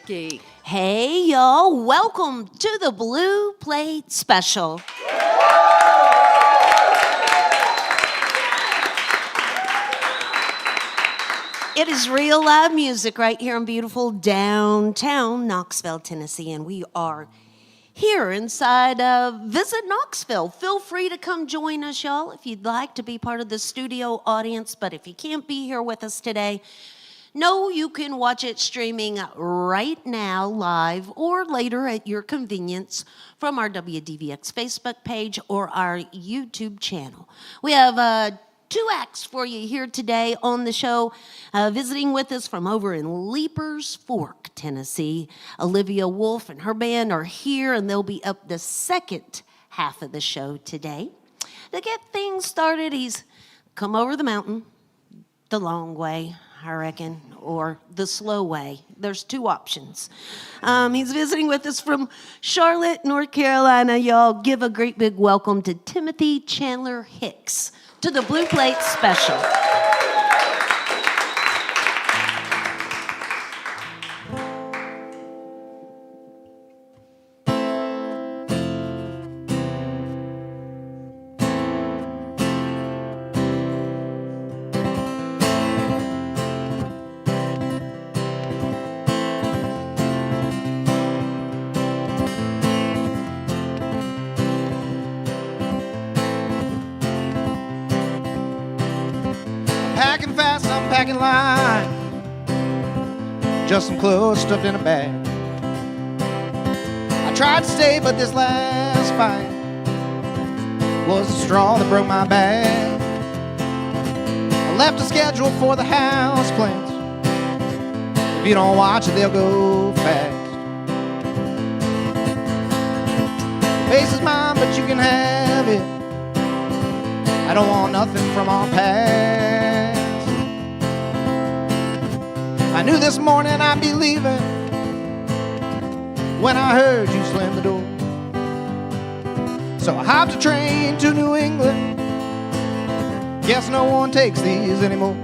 Becky. Hey, y'all. Welcome to the Blue Plate Special. It is real live music right here in beautiful downtown Knoxville, Tennessee, and we are here inside Visit Knoxville. Feel free to come join us, y'all, if you'd like to be part of the studio audience, but if you can't be here with us today, no, you can watch it streaming right now, live, or later at your convenience from our WDVX Facebook page or our YouTube channel. We have two acts for you here today on the show. Visiting with us from over in Leapers Fork, Tennessee, Olivia Wolf and her band are here, and they'll be up the second half of the show today. To get things started, he's come over the mountain the long way, I reckon, or the slow way. There's two options. He's visiting with us from Charlotte, North Carolina. Y'all give a great big welcome to Timothy Chandler Hicks to the Blue Plate Special. Packing fast, I'm packing light. Just some clothes stuffed in a bag. I tried to stay, but this last fight was the straw that broke my back. I left a schedule for the house plants. If you don't watch it, they'll go fast. The base is mine, but you can have it. I don't want nothing from our past. I knew this morning I'd be leaving when I heard you slam the door. So I hopped a train to New England. Guess no one takes these anymore.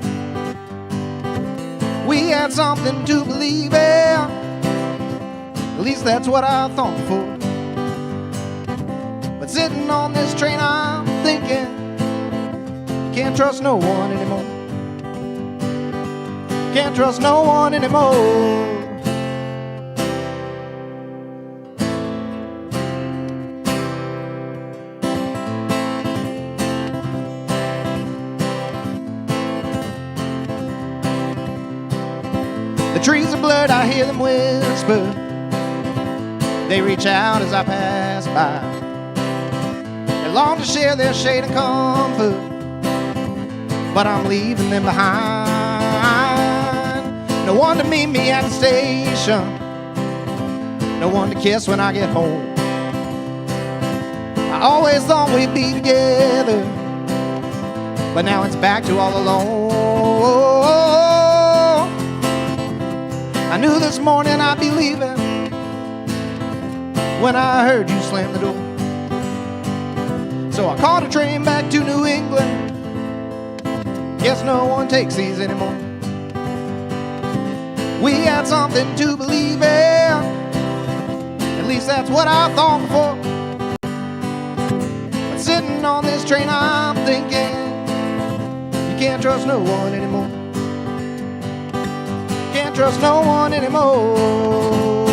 We had something to believe in. At least that's what I thought before. But sitting on this train I'm thinking, can't trust no one anymore. Can't trust no one anymore. The trees are blurred, I hear them whisper. They reach out as I pass by. They long to share their shade and comfort, but I'm leaving them behind. No one to meet me at the station. No one to kiss when I get home. I always thought we'd be together, but now it's back to all alone. I knew this morning I'd be leaving when I heard you slam the door. So I caught a train back to New England. Guess no one takes these anymore. We had something to believe in. At least that's what I thought before. But sitting on this train I'm thinking, you can't trust no one anymore. Can't trust no one anymore.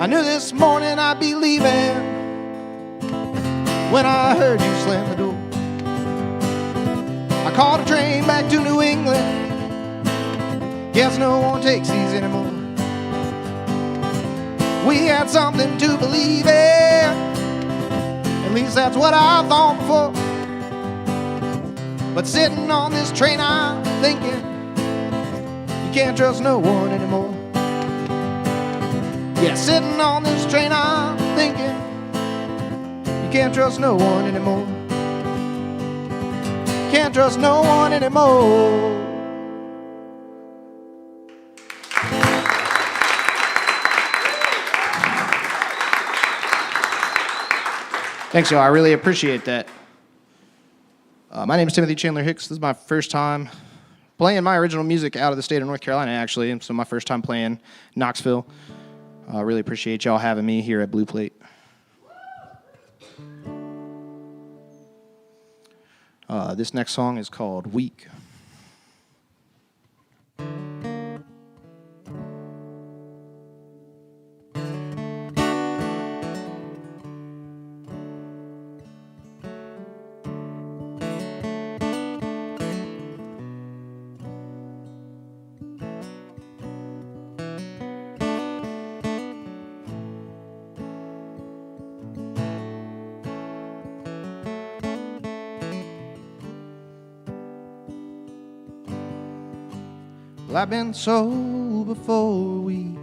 I knew this morning I'd be leaving when I heard you slam the door. I caught a train back to New England. Guess no one takes these anymore. We had something to believe in. At least that's what I thought before. But sitting on this train I'm thinking, you can't trust no one anymore. Yeah, sitting on this train I'm thinking, you can't trust no one anymore. Can't trust no one anymore. Thanks, y'all. I really appreciate that. My name is Chandler Hicks. This is my first time playing my original music out of the state of North Carolina, actually. So my first time playing Knoxville. I really appreciate y'all having me here at Blue Plate. This next song is called Weak. Well, I've been sober for a week.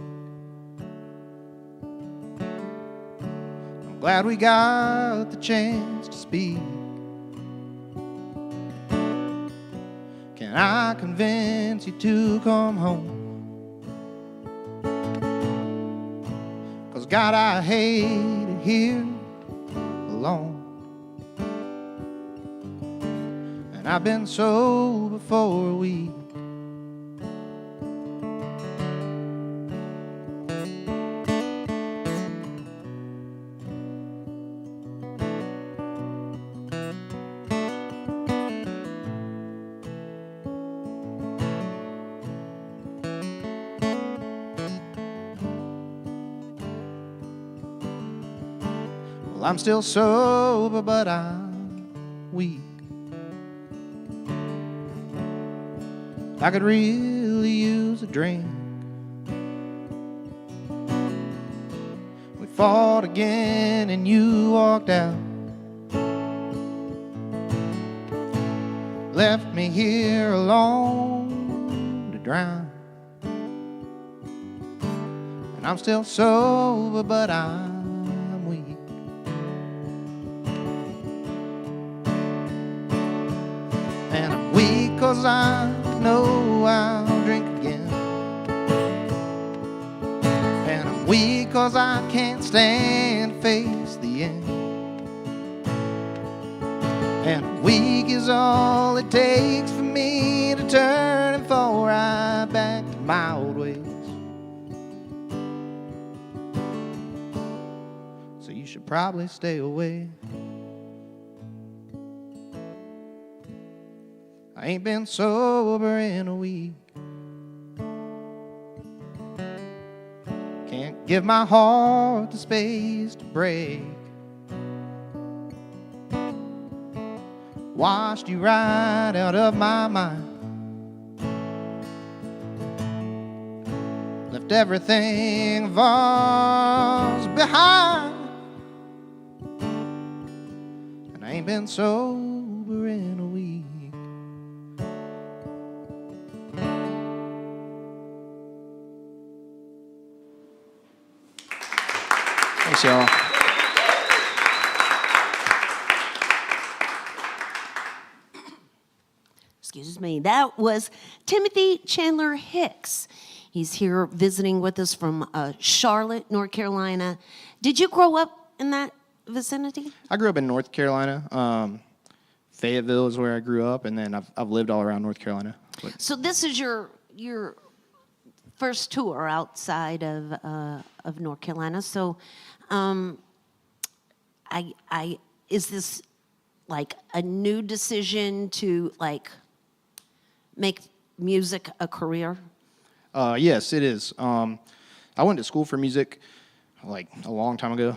I'm glad we got the chance to speak. Can I convince you to come home? 'Cause God, I hate it here alone. And I've been sober for a week. Well, I'm still sober, but I'm weak. I could really use a drink. We fought again and you walked out. Left me here alone to drown. And I'm still sober, but I'm weak. And I'm weak 'cause I know I'll drink again. And I'm weak 'cause I can't stand to face the end. And weak is all it takes for me to turn and fall right back to my old ways. So you should probably stay away. I ain't been sober in a week. Can't give my heart the space to break. Washed you right out of my mind. Left everything of ours behind. And I ain't been sober in a week. Thanks, y'all. Excuse me. That was Timothy Chandler Hicks. He's here visiting with us from Charlotte, North Carolina. Did you grow up in that vicinity? I grew up in North Carolina. Fayetteville is where I grew up, and then I've lived all around North Carolina. So this is your first tour outside of North Carolina. So, is this like a new decision to like make music a career? Yes, it is. I went to school for music like a long time ago,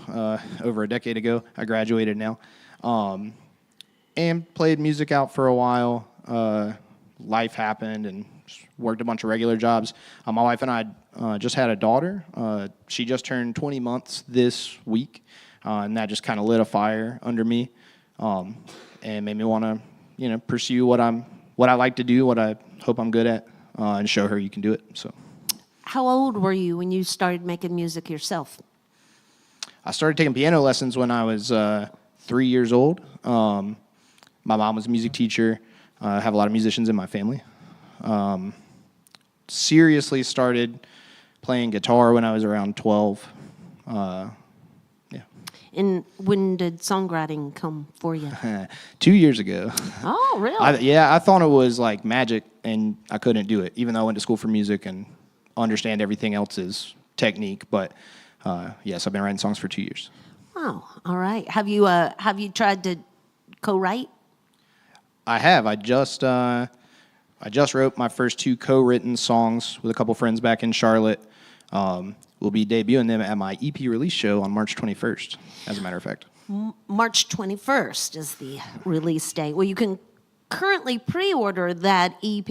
over a decade ago. I graduated now, and played music out for a while. Life happened and worked a bunch of regular jobs. My wife and I just had a daughter. She just turned 20 months this week, and that just kind of lit a fire under me, and made me want to, pursue what I like to do, what I hope I'm good at, and show her you can do it. So, how old were you when you started making music yourself? I started taking piano lessons when I was 3 years old. My mom was a music teacher. I have a lot of musicians in my family. Seriously started playing guitar when I was around 12. Yeah. And when did songwriting come for you? 2 years ago. Oh, really? I thought it was like magic, and I couldn't do it, even though I went to school for music and understand everything else's technique. But yes, I've been writing songs for 2 years. Wow. All right. Have you tried to co-write? I have. I just wrote my first 2 co-written songs with a couple friends back in Charlotte. We'll be debuting them at my EP release show on March 21st, as a matter of fact. March 21st is the release date. Well, you can currently pre-order that EP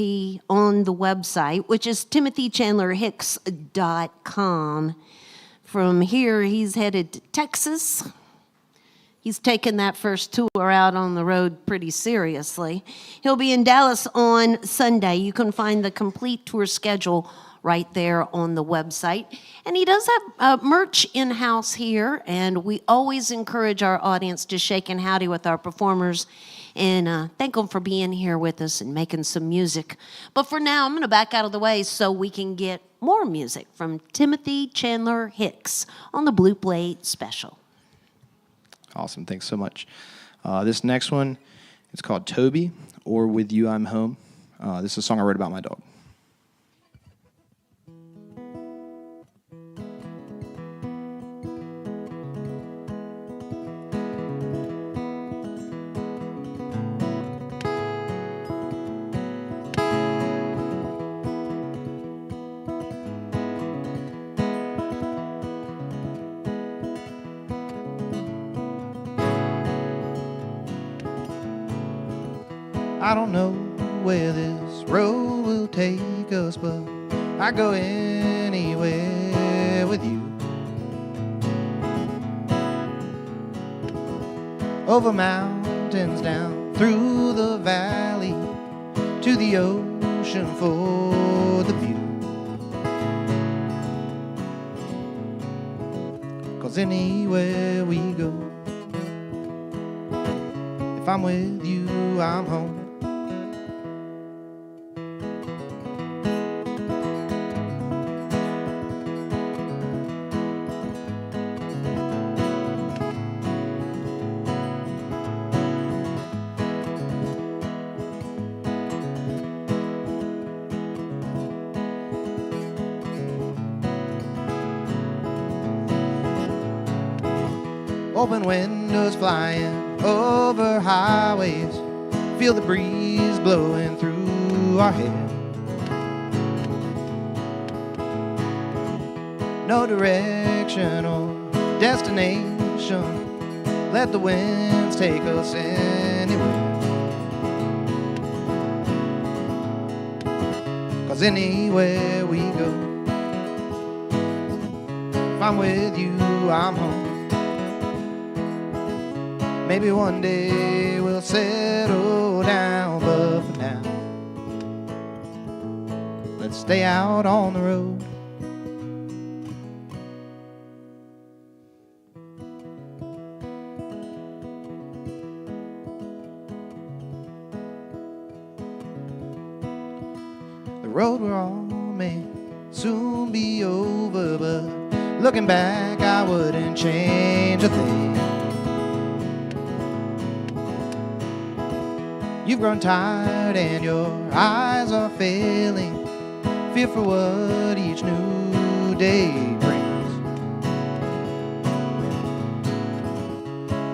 on the website, which is timothychandlerhicks.com. From here, he's headed to Texas. He's taken that first tour out on the road pretty seriously. He'll be in Dallas on Sunday. You can find the complete tour schedule right there on the website. And he does have merch in-house here, and we always encourage our audience to shake and howdy with our performers and thank them for being here with us and making some music. But for now, I'm going to back out of the way so we can get more music from Timothy Chandler Hicks on the Blue Plate Special. Awesome. Thanks so much. This next one, it's called Toby, or With You I'm Home. This is a song I wrote about my dog. I don't know where this road will take us, but I go anywhere with you. Over mountains, down through the valley, to the ocean for the view. 'Cause anywhere we go, if I'm with you, I'm home. Open windows flying over highways, feel the breeze blowing through our hair. No direction or destination, let the winds take us anywhere. 'Cause anywhere we go, if I'm with you, I'm home. Maybe one day we'll settle down, but for now, let's stay out on the road. The road we're on may soon be over, but looking back, I wouldn't change a thing. You've grown tired and your eyes are failing, fear for what each new day brings.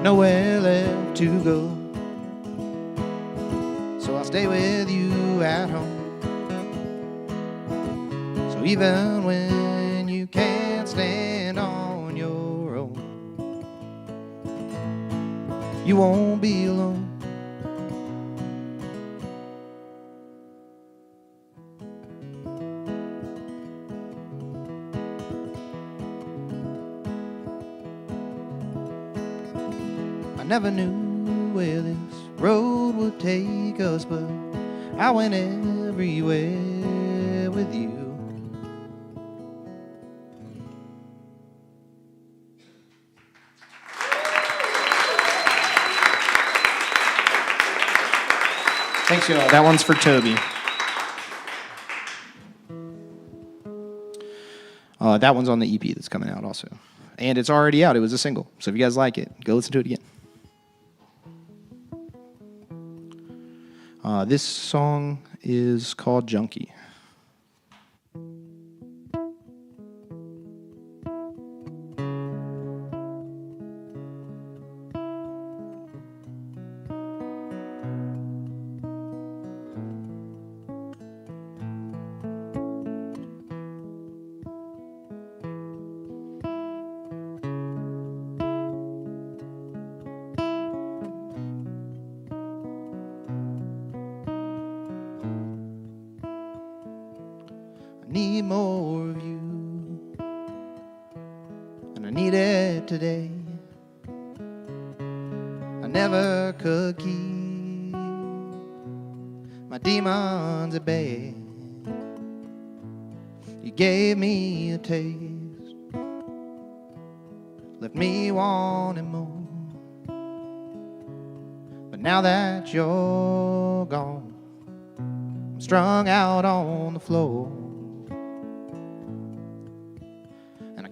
Nowhere left to go, so I'll stay with you at home. So even when you can't stand on your own, you won't be alone. I never knew where this road would take us, but I went everywhere with you. Thanks, y'all. That one's for Toby. That one's on the EP that's coming out also. And it's already out. It was a single. So if you guys like it, go listen to it again. This song is called Junkie. Need more of you, and I need it today. I never could keep my demons at bay. You gave me a taste, left me wanting more. But now that you're gone, I'm strung out on the floor.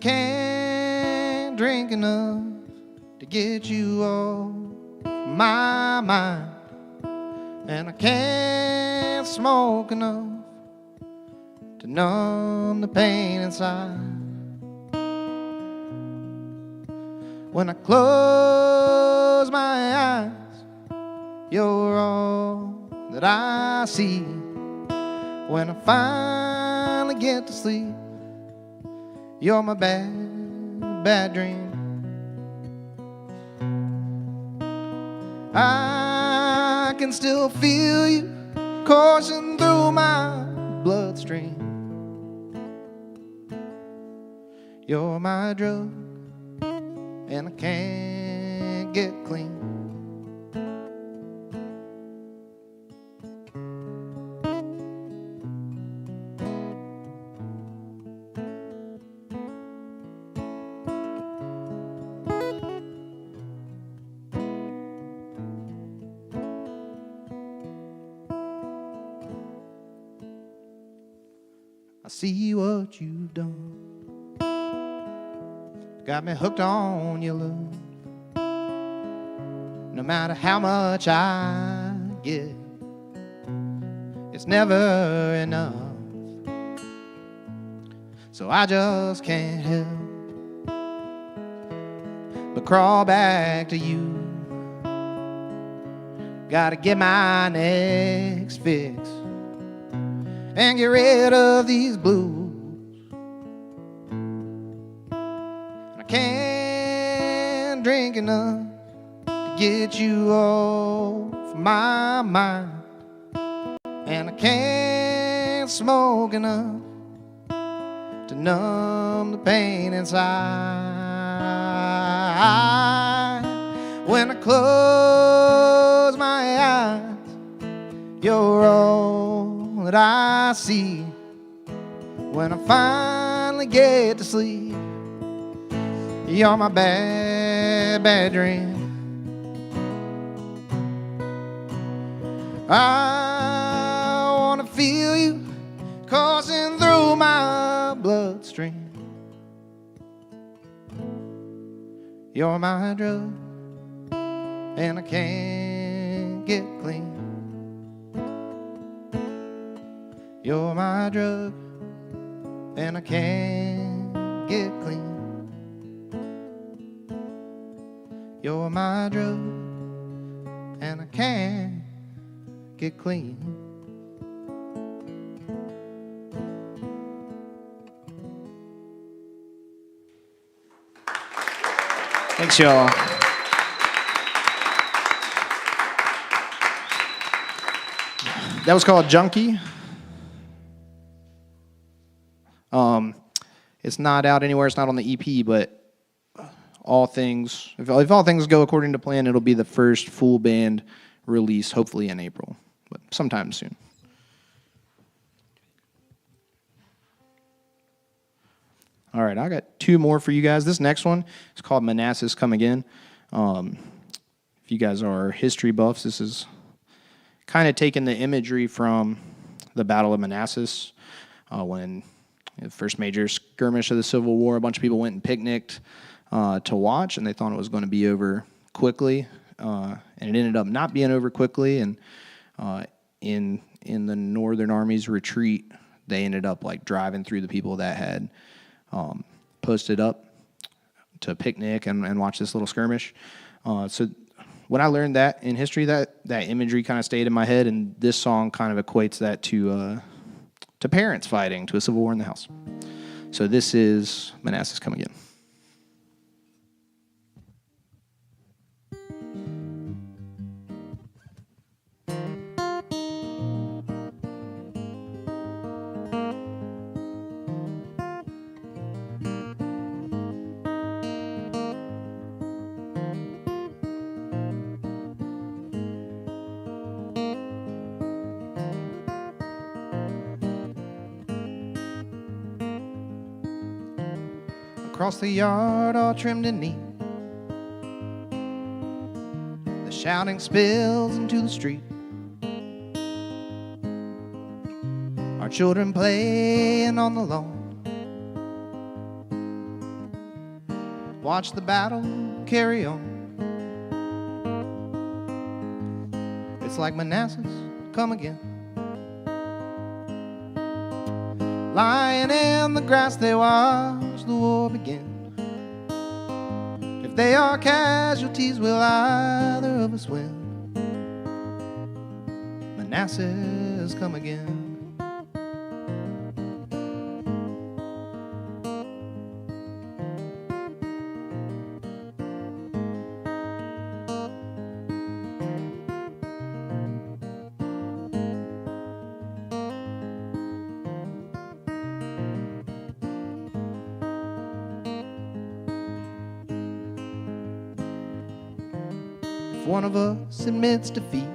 Can't drink enough to get you off my mind, and I can't smoke enough to numb the pain inside. When I close my eyes, you're all that I see. When I finally get to sleep, you're my bad, bad dream. I can still feel you coursing through my bloodstream. You're my drug, and I can't get clean. I see what you've done. Got me hooked on your love. No matter how much I get, it's never enough. So I just can't help but crawl back to you. Gotta get my next fix and get rid of these blues. I can't drink enough to get you off my mind, and I can't smoke enough to numb the pain inside. When I close my eyes, you're all that I see. When I finally get to sleep, you're my bad, bad dream. I wanna feel you coursing through my bloodstream. You're my drug, and I can't get clean. You're my drug, and I can't get clean. You're my drug, and I can't get clean. Thanks, y'all. That was called Junkie. It's not out anywhere. It's not on the EP, but all things, if all things go according to plan, it'll be the first full band release, hopefully in April, but sometime soon. All right, I got two more for you guys. This next one is called Manassas Come Again. If you guys are history buffs, this is kind of taking the imagery from the Battle of Manassas, when the first major skirmish of the Civil War. A bunch of people went and picnicked to watch, and they thought it was going to be over quickly, and it ended up not being over quickly. And in the Northern Army's retreat, they ended up like driving through the people that had posted up to picnic and watch this little skirmish. So when I learned that in history, that imagery kind of stayed in my head, and this song kind of equates that to parents fighting, to a civil war in the house. So this is Manassas Come Again. Across the yard, all trimmed and neat, the shouting spills into the street. Our children playing on the lawn, watch the battle carry on. It's like Manassas come again. Lying in the grass, they watch the war begin. If they are casualties, will either of us win? Manassas come again. If one of us admits defeat,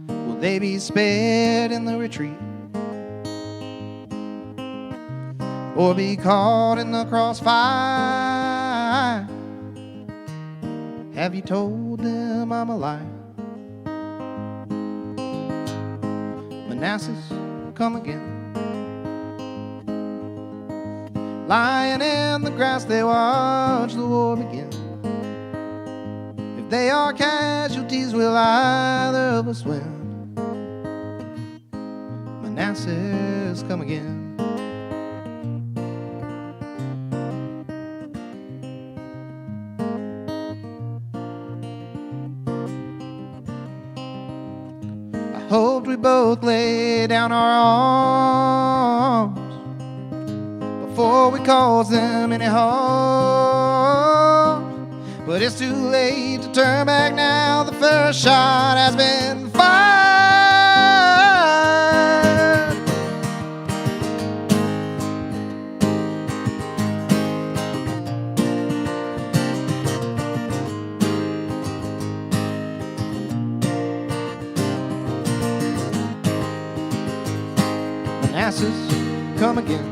will they be spared in the retreat, or be caught in the crossfire? Have you told them I'm a liar? Manassas come again. Lying in the grass, they watch the war begin. If they are casualties, will either of us win? Manassas come again. I hoped we both lay down our arms before we cause them any harm. But it's too late to turn back now. The first shot has been fired. Manassas come again.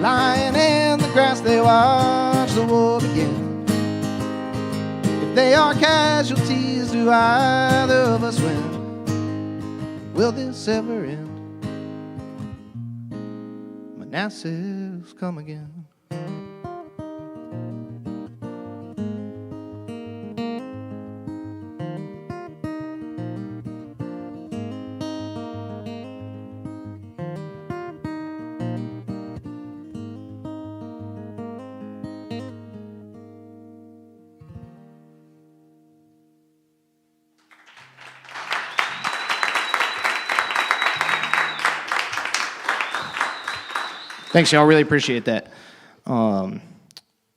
Lying in the grass, they watch the war begin. If they are casualties, do either of us win? Will this ever end? Manassas come again. Thanks, y'all. Really appreciate that.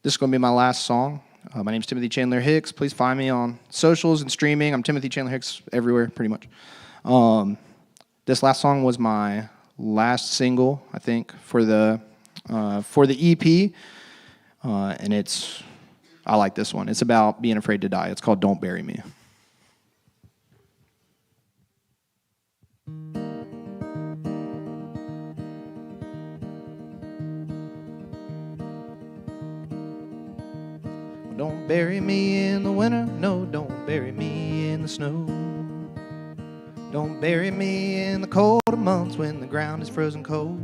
This is going to be my last song. My name's Timothy Chandler Hicks. Please find me on socials and streaming. I'm Timothy Chandler Hicks everywhere, pretty much. This last song was my last single, I think, for the EP, and I like this one. It's about being afraid to die. It's called "Don't Bury Me." Don't bury me in the winter, no, don't bury me in the snow. Don't bury me in the cold months when the ground is frozen cold.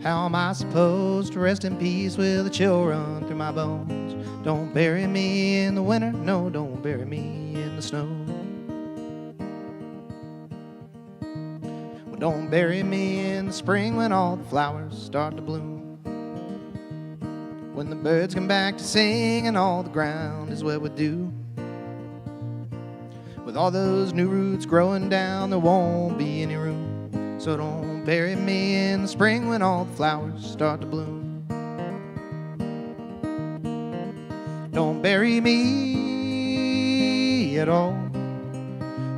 How am I supposed to rest in peace with a chill run through my bones? Don't bury me in the winter, no, don't bury me in the snow. Well, don't bury me in the spring when all the flowers start to bloom. When the birds come back to sing and all the ground is wet with dew. With all those new roots growing down, there won't be any room. So don't bury me in the spring when all the flowers start to bloom. Don't bury me at all.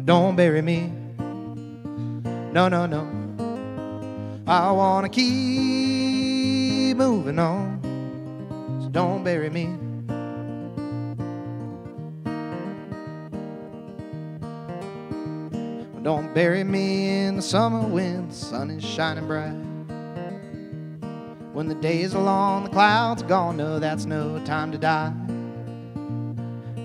Don't bury me. No, no, no. I wanna keep moving on. So don't bury me. Don't bury me in the summer when the sun is shining bright. When the days are long, the clouds are gone, no, that's no time to die.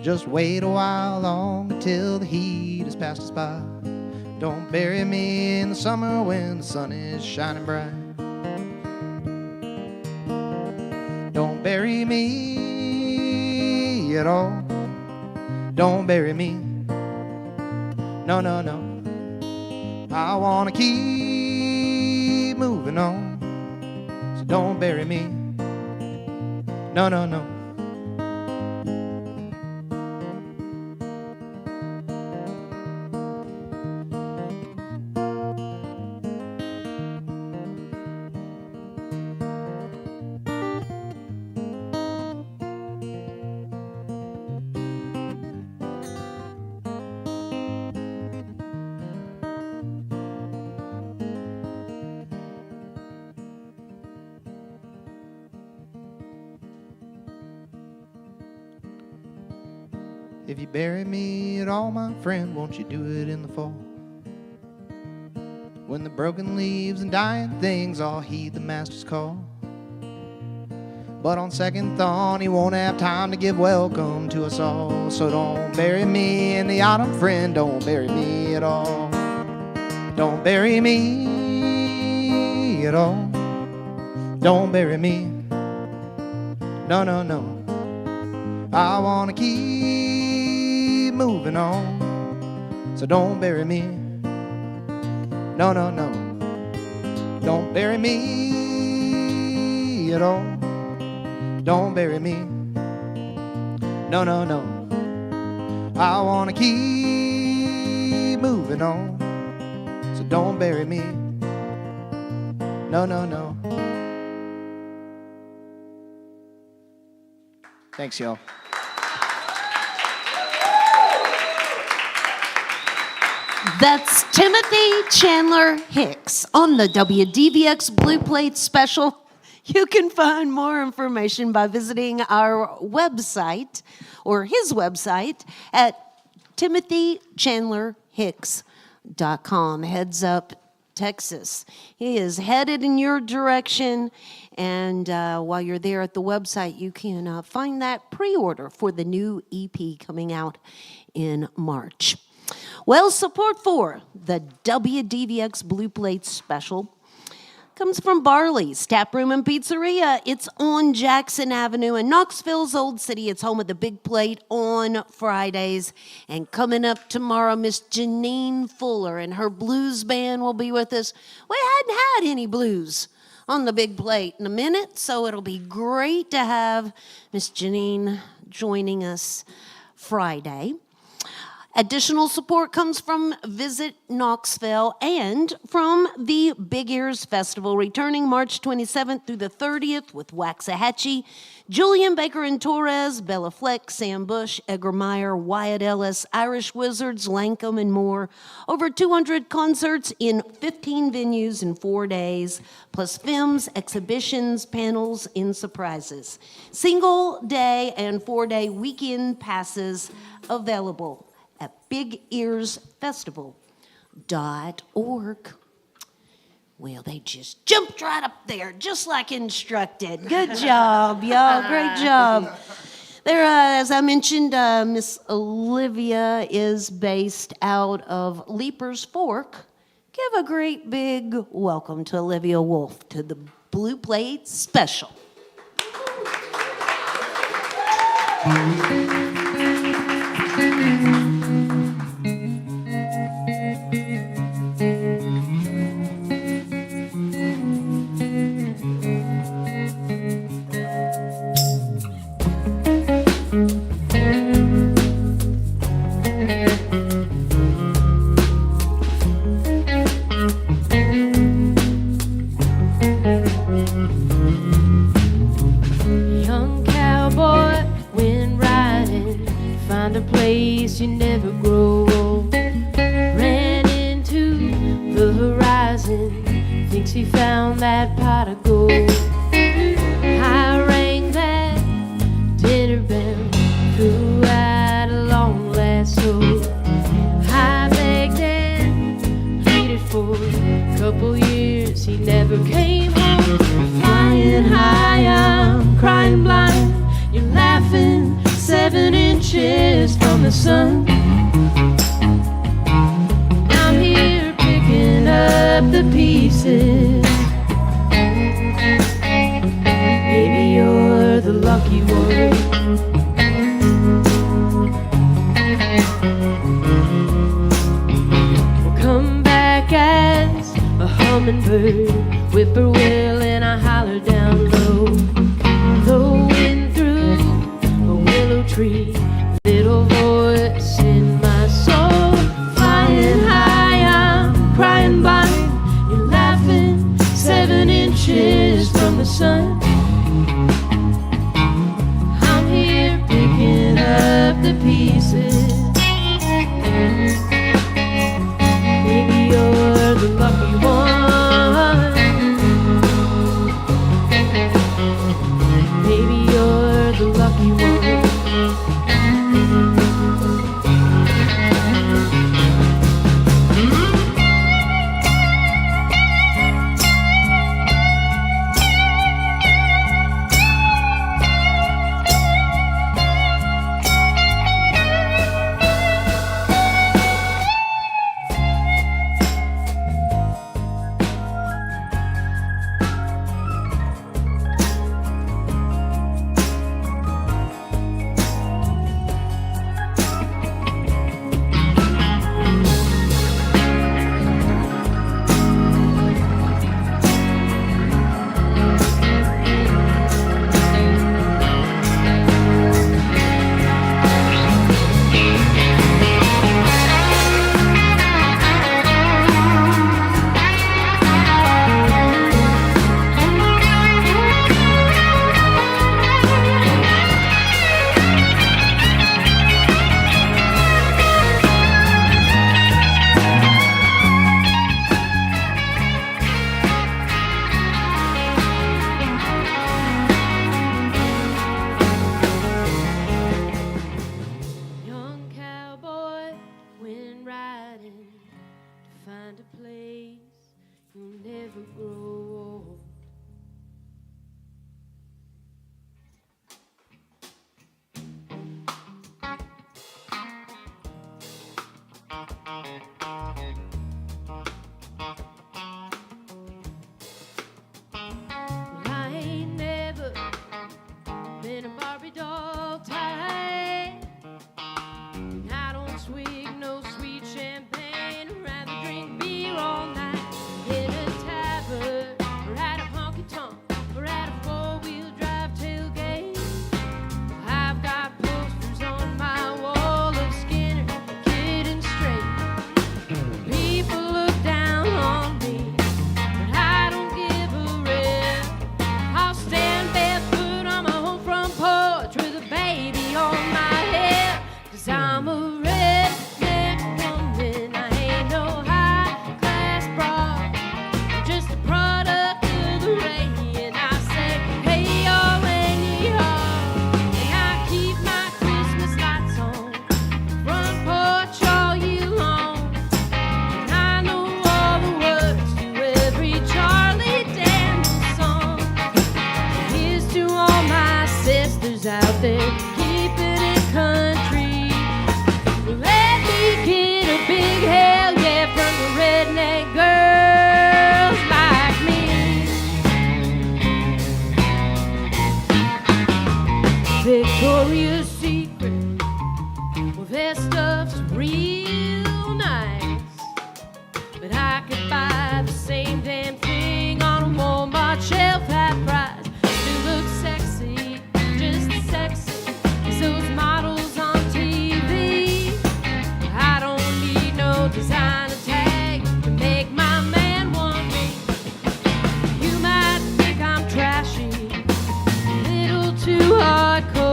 Just wait a while longer till the heat has passed us by. Don't bury me in the summer when the sun is shining bright. Don't bury me at all. Don't bury me. No, no, no. I wanna keep moving on. So don't bury me. No, no, no. If you bury me at all, my friend, won't you do it in the fall? When the broken leaves and dying things all heed the master's call. But on second thought, he won't have time to give welcome to us all. So don't bury me in the autumn, friend, don't bury me at all. Don't bury me at all. Don't bury me. No, no, no. I wanna keep moving on. So don't bury me. No, no, no. Don't bury me at all. Don't bury me. No, no, no. I wanna keep moving on. So don't bury me. No, no, no. Thanks, y'all. That's Timothy Chandler Hicks on the WDVX Blue Plate Special. You can find more information by visiting our website or his website at timothychandlerhicks.com. Heads up, Texas. He is headed in your direction, and while you're there at the website, you can find that pre-order for the new EP coming out in March. Well, support for the WDVX Blue Plate Special comes from Barley's Tap Room and Pizzeria. It's on Jackson Avenue in Knoxville's Old City. It's home of the Big Plate on Fridays. And coming up tomorrow, Miss Janine Fuller and her blues band will be with us. We hadn't had any blues on the Big Plate in a minute, so it'll be great to have Miss Janine joining us Friday. Additional support comes from Visit Knoxville and from the Big Ears Festival, returning March 27th through the 30th with Waxahachie, Julian Baker and Torres, Bella Fleck, Sam Bush, Edgar Meyer, Wyatt Ellis, Irish Wizards, Lankum, and more. Over 200 concerts in 15 venues in 4 days, plus films, exhibitions, panels, and surprises. Single day and 4-day weekend passes available at BigEarsFestival.org. Well, they just jumped right up there, just like instructed. Good job, y'all. Great job. There, as I mentioned, Miss Olivia is based out of Leaper's Fork. Give a great big welcome to Olivia Wolf to the Blue Plate Special. Young cowboy went riding, find a place you never grow old. Ran into the horizon, thinks he found that pot of gold. I rang that dinner bell, threw out a long lasso. I begged and pleaded for a couple years, he never came home. Flying high, I'm crying blind. You're laughing 7 inches from the sun. I'm here picking up the pieces. Maybe you're the lucky one. Come back as a hummingbird, whippoorwill, and I holler down low. The wind through a willow tree, little voice in my soul. Flying high, I'm crying blind. You're laughing 7 inches from the sun. I'm here picking up the pieces. Maybe you're the lucky one. Maybe you're the lucky one. Young cowboy went riding to find a place you'll never grow old. Well, I ain't never been a Barbie doll type. I don't swig no sweet champagne, rather drink beer all night. In a tavern, or at a honky tonk, or at a four-wheel drive tailgate. I've got posters on my wall of Skinner, Kid and Straight. People look down on me, but I don't give a rip. I'll stand barefoot on my home front porch with a baby on my head. 'Cause I'm a redneck woman, I ain't no high-class broad. I'm just a product of the rain. And I say, hey, y'all, when you're and I keep my Christmas lights on, front porch all year long. And I know all the words to every Charlie Daniels song. Here's to all my sisters out there keeping it country. Let me get a big hell yeah from the redneck girls like me. Victoria's Secret, well, their stuff's real nice, but I could buy the same damn thing on a Walmart shelf half price. Still look sexy, just as sexy as those models on TV. I don't need no designer tag to make my man want me. You might think I'm trashy, a little too hardcore.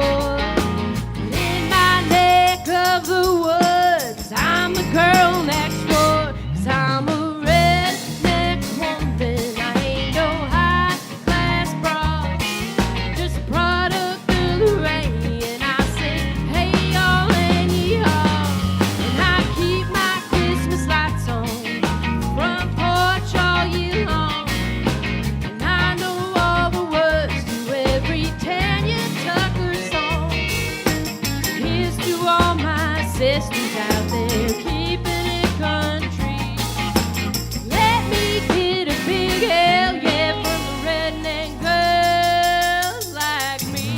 In my neck of the woods, I'm the girl next door. 'Cause I'm a redneck woman. I ain't no high-class broad, just a product of the rain. And I say, hey, y'all, and yee-haw. And I keep my Christmas lights on, front porch all year long. And I know all the words to every Tanya Tucker song. Here's to all my sisters out there keeping it country. Let me get a big hell yeah from the redneck girls like me.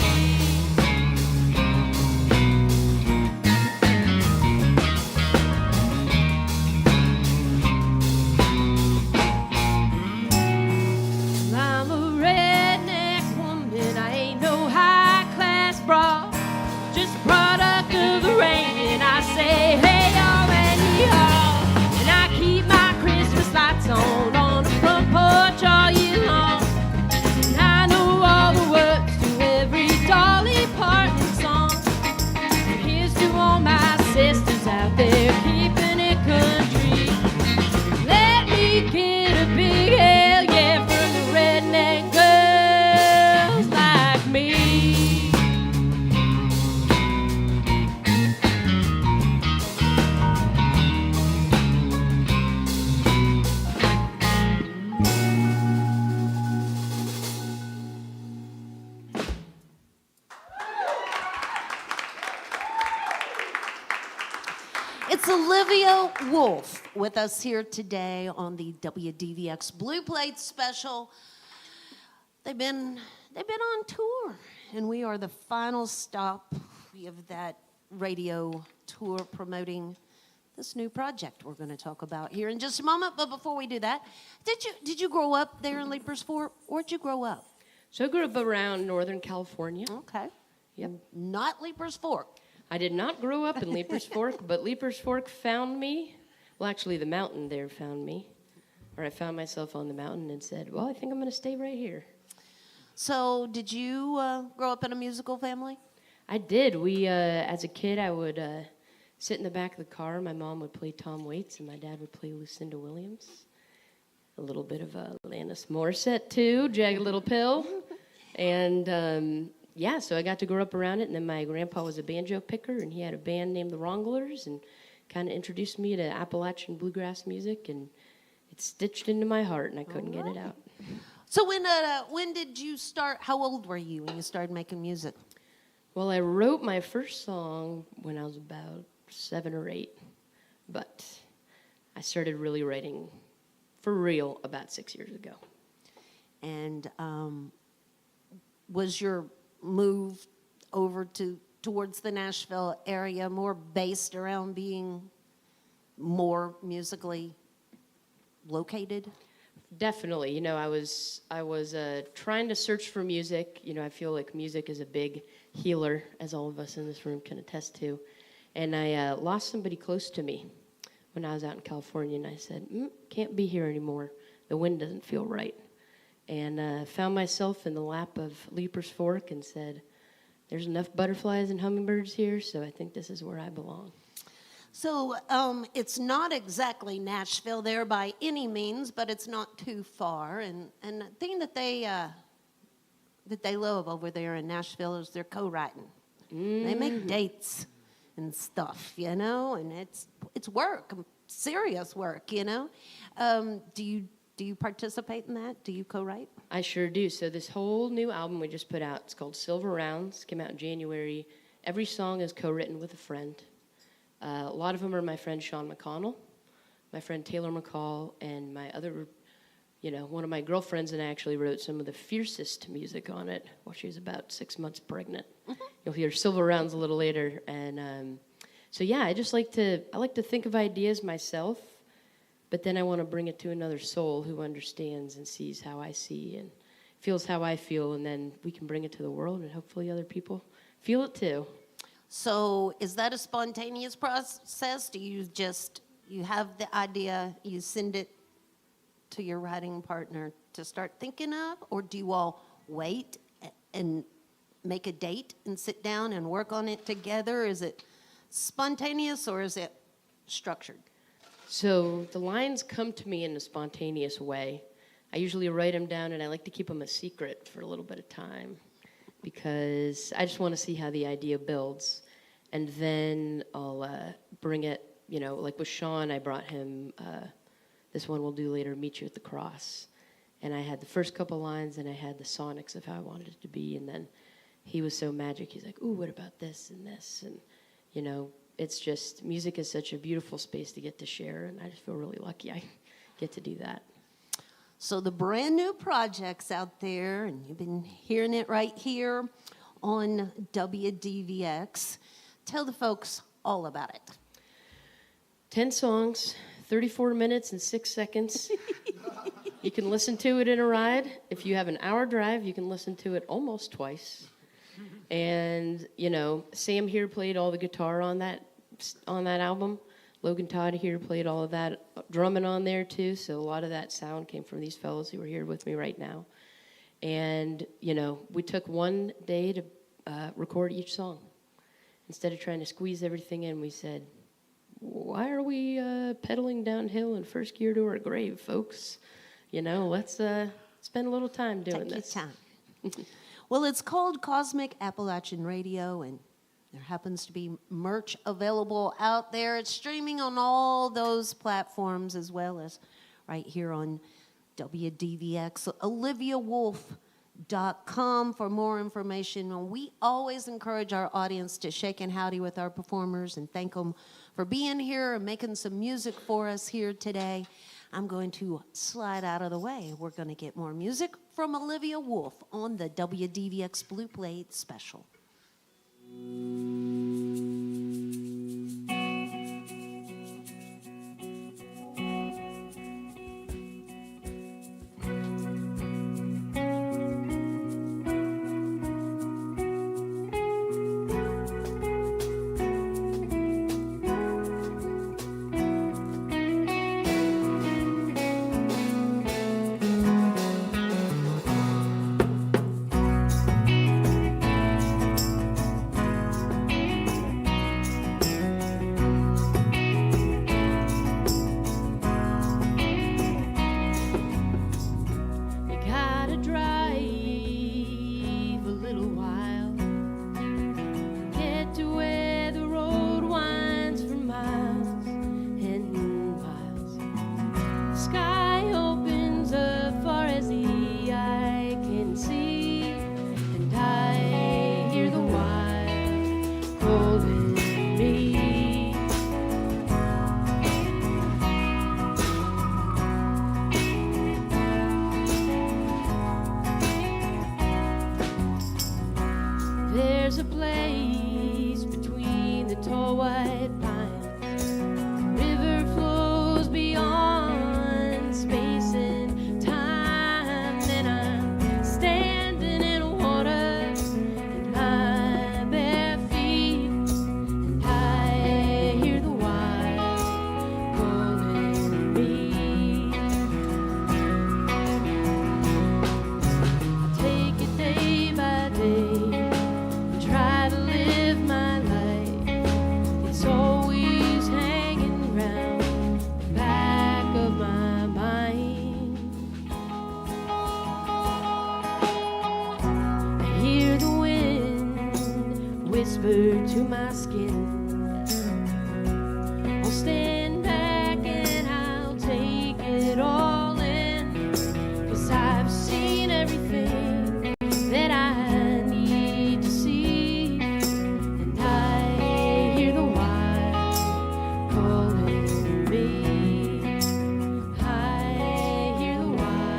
I'm a redneck woman. I ain't no high-class broad, just a product of the rain. And I say, hey, y'all, and yee-haw. And I keep my Christmas lights on the front porch all year long. And I know all the words to every Dolly Parton song. And here's to all my sisters out there keeping it country. Let me get a big hell yeah for the redneck girls like me. It's Olivia Wolf with us here today on the WDVX Blue Plate special. They've been on tour, and we are the final stop of that radio tour promoting this new project we're going to talk about here in just a moment. But before we do that, did you grow up there in Leapers Fork? Where'd you grow up? So I grew up around Northern California. Okay. Yep. Not Leapers Fork. I did not grow up in Leapers Fork, but Leapers Fork found me. Well, actually, the mountain there found me. Or I found myself on the mountain and said, well, I think I'm going to stay right here. So did you grow up in a musical family? I did. As a kid, I would sit in the back of the car. My mom would play Tom Waits, and my dad would play Lucinda Williams. A little bit of Alanis Morissette, too, Jagged Little Pill. And yeah, so I got to grow up around it, and then my grandpa was a banjo picker, and he had a band named the Wranglers, and kind of introduced me to Appalachian bluegrass music, and it stitched into my heart, and I couldn't get it out. So when did you start? How old were you when you started making music? Well, I wrote my first song when I was about 7 or 8, but I started really writing for real about 6 years ago. And was your move over towards the Nashville area more based around being more musically located? Definitely. You know, I was trying to search for music. You know, I feel like music is a big healer, as all of us in this room can attest to. And I lost somebody close to me when I was out in California, and I said, can't be here anymore. The wind doesn't feel right. And found myself in the lap of Leapers Fork and said, there's enough butterflies and hummingbirds here, so I think this is where I belong. So it's not exactly Nashville there by any means, but it's not too far. And the thing that they love over there in Nashville is their co-writing. They make dates and stuff, you know, and it's work, serious work, you know. Do you participate in that? Do you co-write? I sure do. So this whole new album we just put out, it's called Silver Rounds, came out in January. Every song is co-written with a friend. A lot of them are my friend Sean McConnell, my friend Taylor McCall, and my other one of my girlfriends and I actually wrote some of the fiercest music on it while she was about 6 months pregnant. You'll hear Silver Rounds a little later. And so, yeah, I like to think of ideas myself, but then I want to bring it to another soul who understands and sees how I see and feels how I feel, and then we can bring it to the world, and hopefully other people feel it too. So is that a spontaneous process? Do you have the idea, you send it to your writing partner to start thinking of, or do you all wait and make a date and sit down and work on it together? Is it spontaneous or is it structured? So the lines come to me in a spontaneous way. I usually write them down, and I like to keep them a secret for a little bit of time because I just want to see how the idea builds. And then I'll bring it, like with Sean, I brought him, this one we'll do later, Meet You at the Cross. And I had the first couple lines, and I had the sonics of how I wanted it to be. And then he was so magic. He's like, ooh, what about this and this? And, it's just, music is such a beautiful space to get to share, and I just feel really lucky I get to do that. So the brand new projects out there, and you've been hearing it right here on WDVX. Tell the folks all about it. 10 songs, 34 minutes and 6 seconds. You can listen to it in a ride. If you have an hour drive, you can listen to it almost twice. And, Sam here played all the guitar on that album. Logan Todd here played all of that drumming on there too, so a lot of that sound came from these fellows who are here with me right now. And, we took one day to record each song. Instead of trying to squeeze everything in, we said, why are we pedaling downhill in first gear to our grave, folks? Let's spend a little time doing this. Take your time. Well, it's called Cosmic Appalachian Radio, and there happens to be merch available out there. It's streaming on all those platforms as well as right here on WDVX. OliviaWolf.com for more information. And we always encourage our audience to shake and howdy with our performers and thank them for being here and making some music for us here today. I'm going to slide out of the way. We're going to get more music from Olivia Wolf on the WDVX Blue Plate Special. There's a place between the tall white pines. River flows beyond space and time. And I'm standing in water in my bare feet. And I hear the wild calling me. I take it day by day. Try to live my life. It's always hanging round the back of my mind. I hear the wind whisper to my skin. I'll stand back and I'll take it all in. 'Cause I've seen everything that I need to see. And I hear the wild calling me. I hear the wild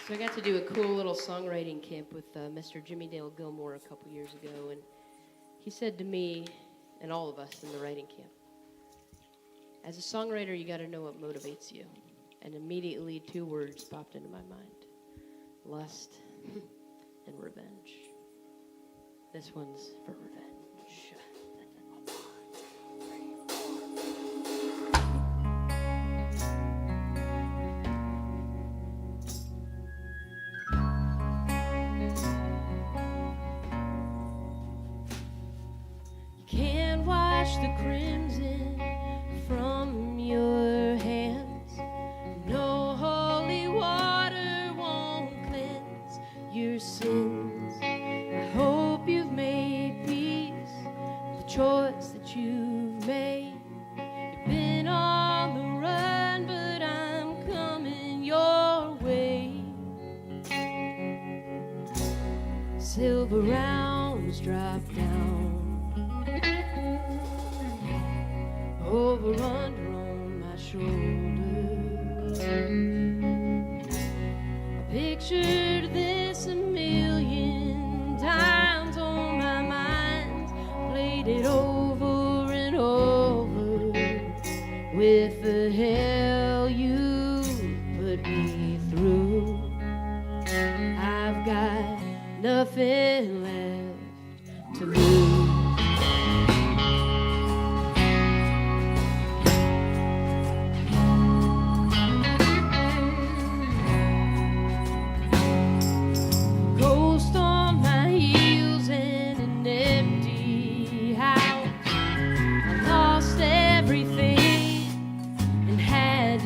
So I got to do a cool little songwriting camp with Mr. Jimmy Dale Gilmore a couple years ago, and he said to me and all of us in the writing camp, as a songwriter, you got to know what motivates you. And immediately 2 words popped into my mind: lust and revenge. This one's for revenge. Can't wash the crimson from your hands. No holy water won't cleanse your sins. I hope you've made peace with the choice that you've made. You've been on the run, but I'm coming your way. Silver rounds drop down, over under on my shoulder. I pictured this a million times on my mind, played it over and over with the hell you put me through. I've got nothing left to lose.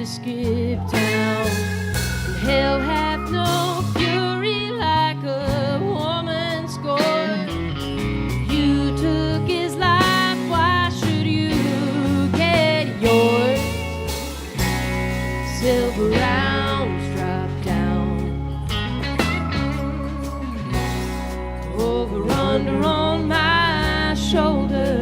Skip town, and hell hath no fury like a woman scorned. You took his life, why should you get yours? Silver rounds drop down, over under on my shoulder.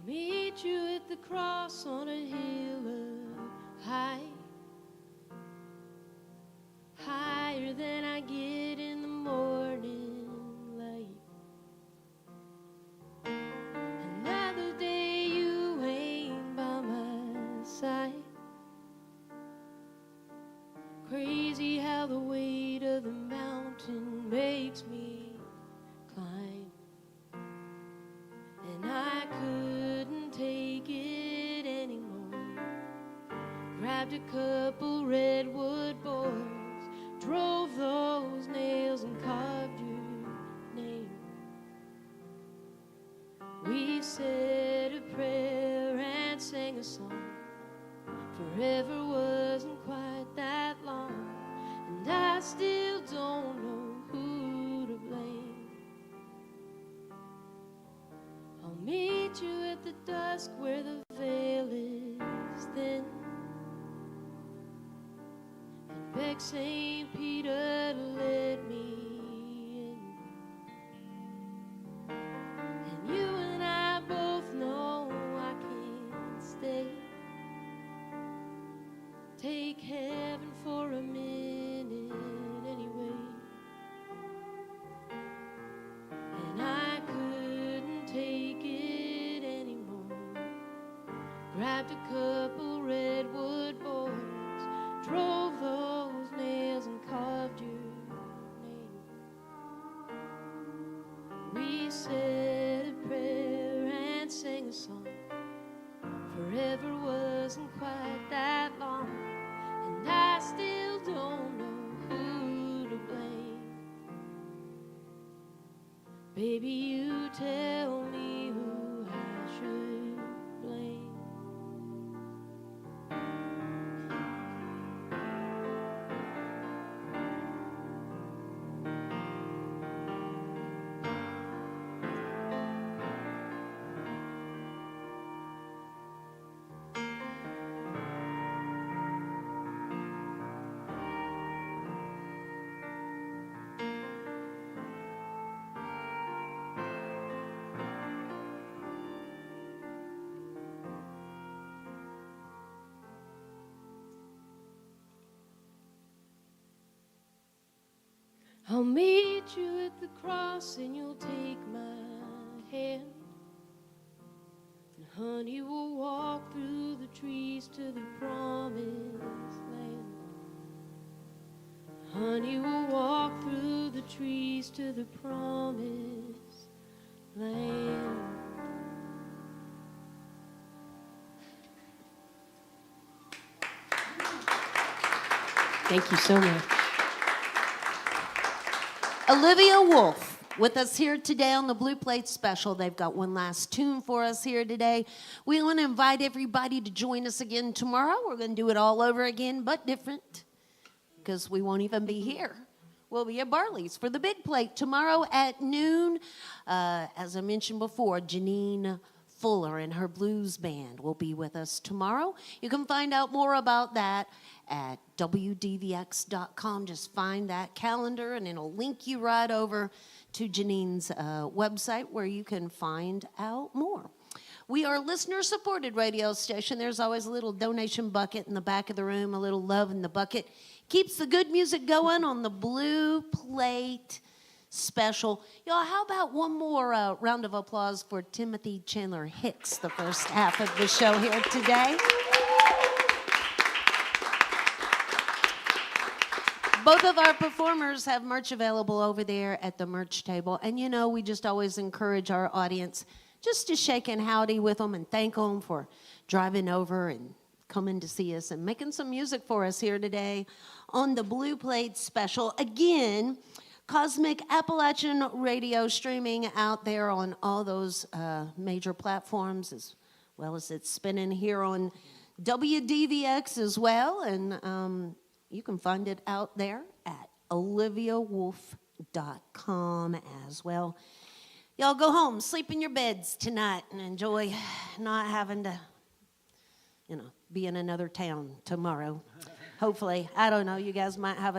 Meet you at the cross on a hill of high, higher than I get in the morning light. grabbed a couple redwood boards, drove those nails and carved your name. We said a prayer and sang a song. Forever wasn't quite that long, and I still don't know who to blame. I'll meet you at the dusk where the veil is thin, and beg St. Peter to let me in. And you and I both know I can't stay. Take heaven for a minute anyway. And I couldn't take it anymore. Grabbed a couple redwood boards, drove those nails and carved your name. We said a prayer and sang a song. Forever wasn't quite that long, and I still don't know who to blame. Baby, you tell me who I should blame. I'll meet you at the cross and you'll take my hand. And honey, we'll walk through the trees to the promised land. Honey, we'll walk through the trees to the promised land. Thank you so much. Olivia Wolf with us here today on the Blue Plate Special. They've got one last tune for us here today. We want to invite everybody to join us again tomorrow. We're going to do it all over again, but different, because we won't even be here. We'll be at Barley's for the big plate tomorrow at noon. As I mentioned before, Janine Fuller and her blues band will be with us tomorrow. You can find out more about that at WDVX.com. Just find that calendar and it'll link you right over to Janine's website where you can find out more. We are a listener-supported radio station. There's always a little donation bucket in the back of the room, a little love in the bucket. Keeps the good music going on the Blue Plate Special. Y'all, how about one more round of applause for Timothy Chandler Hicks, the first half of the show here today. Both of our performers have merch available over there at the merch table. And, you know, we just always encourage our audience just to shake and howdy with them and thank them for driving over and coming to see us and making some music for us here today on the Blue Plate Special. Again, Cosmic Appalachian Radio streaming out there on all those major platforms, as well as it's spinning here on WDVX as well. And you can find it out there at oliviawolf.com as well. Y'all go home, sleep in your beds tonight, and enjoy not having to, be in another town tomorrow. Hopefully. I don't know. You guys might have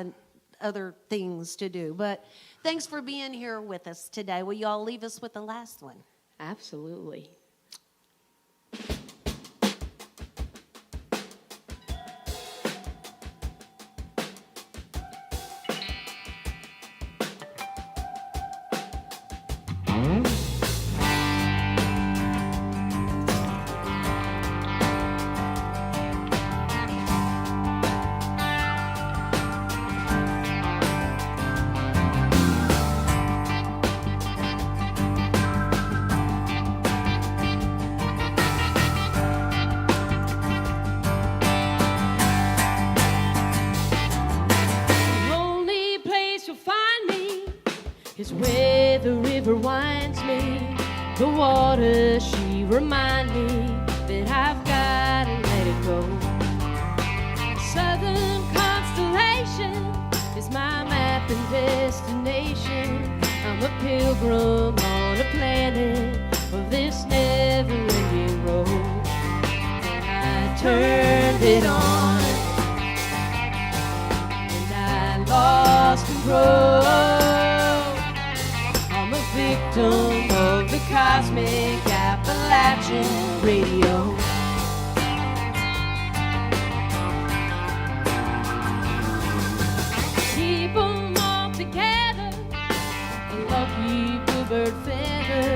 other things to do. But thanks for being here with us today. Will you all leave us with the last one? Absolutely. 'Cause where the river winds me, the water she remind me that I've gotta let it go. Southern constellation is my map and destination. I'm a pilgrim on a planet of this never-ending road. And I turned it on, and I lost control. I'm a victim of the cosmic Appalachian radio. Keep 'em all together, a lucky bluebird feather,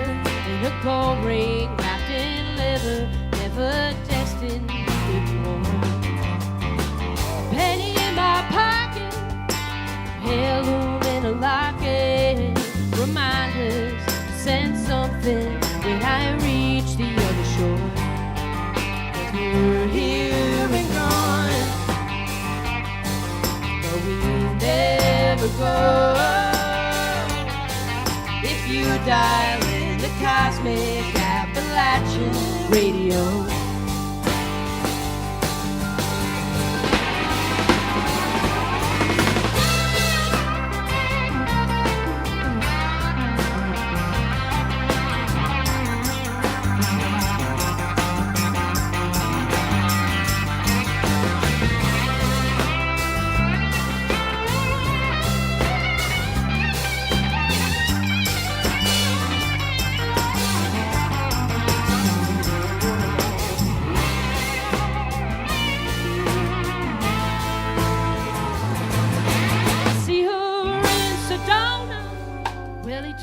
and a gold ring wrapped in leather, never destined to be worn. Penny in my pocket, heirloom in a locket, reminders to send something when I reach the other shore. 'Cause we're here and gone, but we never go. If you dial in the cosmic Appalachian radio.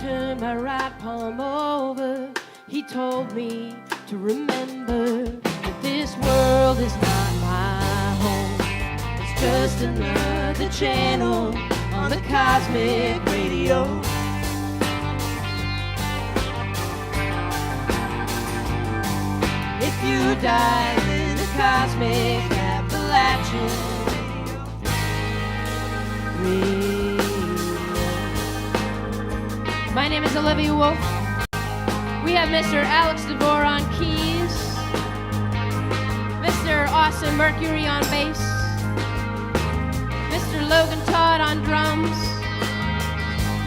Turned my right palm over. He told me to remember that this world is not my home. It's just another channel on the cosmic radio. If you dive in the cosmic Appalachian radio. My name is Olivia Wolf. We have Mr. Alex DeVore on keys, Mr. Austin Mercury on bass, Mr. Logan Todd on drums,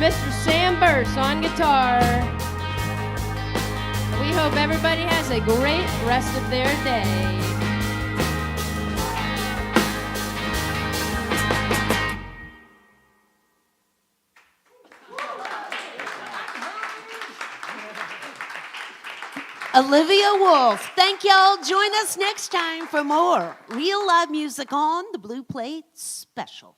Mr. Sam Burse on guitar. We hope everybody has a great rest of their day. Olivia Wolf. Thank y'all. Join us next time for more real live music on the Blue Plate Special.